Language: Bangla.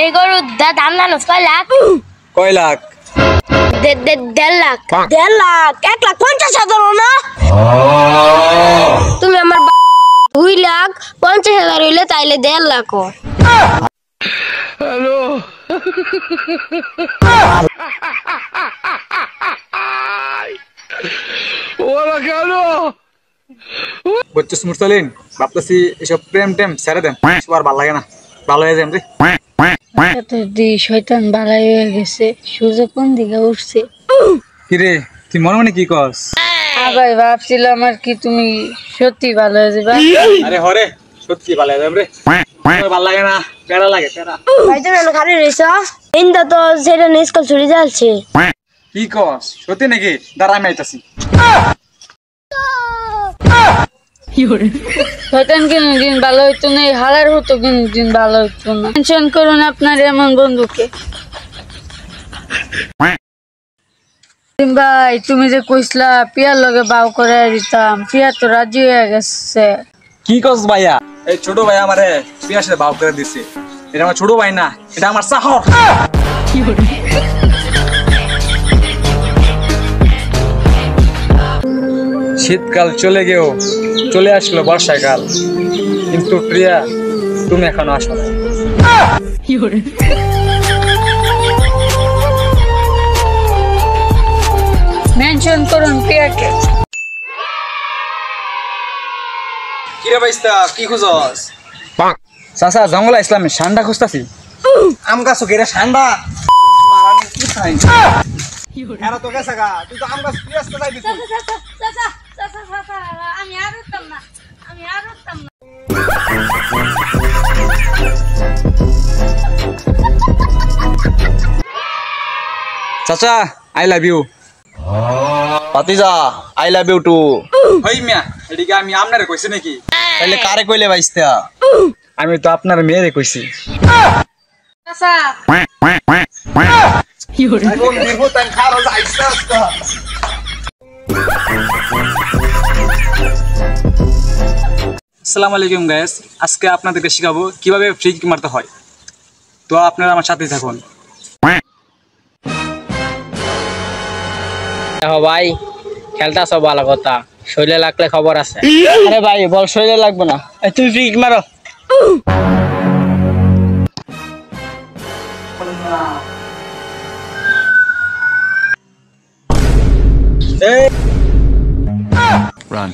এই গরুর দাম জানোস কয় লাখ? কয় লাখ? 1.5 লাখ। 1.5 লাখ? 1,50,000 না? তুমি আমার 2,50,000 হইলে তাইলে 1.5 লাখ। হ্যালো ওরা কেন বুঝছিস মুরসালিন, ভাবতেছি এসব প্রেম টেম ছেড়ে দেন, সবার ভালো লাগে না, ভালো হয়ে যান রে। শয়তান বালাই হয়ে গেছে, সূর্য কোন দিকে উঠছে? কিরে তুই মনে মনে কি কস? ভাই ভাবছিলাম আর কি তুমি সত্যি ভালো হয়ে যাবে। আরে হরে সত্যি ভালো হয়ে যাবে রে, ভালো লাগে না, প্যারা লাগে প্যারা। ভাই তুমি এনে খালি রইছ, ইন্দা তো সেটা স্কুল ছুটি যাচ্ছে। কি কস সত্যি নাকি? দাঁড়া আমি আইতাছি। শয়তান কোনদিন ভালো হইতো না, হালার হতো কোনদিন ভালো হইতো না। টেনশন করুন আপনার এমন বন্ধুকে। ভাই তুমি যে কইসলা পিয়ার লগে বাউ করে দিতাম, পিয়া তো রাজি হয়ে গেছে। কি কস ভাইয়া? এই ছোট ভাই আমারে বিয়ার সাথে ভাব করে দিছে। এটা আমার ছোট ভাই না, এটা আমার সাহর। শীতকাল চলে গেও, চলে আসলো বর্ষাকাল, কিন্তু প্রিয়া তুমি এখনো আসো না। মেনশন করুন পিয়াকে। কিরে ভাইস্তা কি খুঁজস? চাচা জঙ্গল ইসলাম ঠান্ডা খুঁজতাছি। আম গাছ কেরা ঠান্ডা মারানি কি খাই? এরা তো গেছে গা, তুই তো আম গাছ পিয়াস তো যাই দিছিস। আমি আর উঠতাম না, আমি আর উঠতাম না। চাচা আই লাভ ইউ। ভাতিজা আই লাভ ইউ টু। হই মিয়া, এদিকে আমি আপনারে কইছি নাকি? তাইলে কারে কইলে ভাইস্তা? আমি তো আপনার মেয়েরে কইছি। চাচা আসসালামু আলাইকুম গাইস, আজকে আপনাদেরকে শেখাবো কিভাবে ফ্রি কিক মারতে হয়। তো আপনারা আমার সাথেই থাকুন। ভাই খেলতা সব ভালো কথা, শরীরে লাগলে খবর আছে। আরে ভাই বল শরীরে লাগবে না, তুমি ফ্রি কিক মারো। রান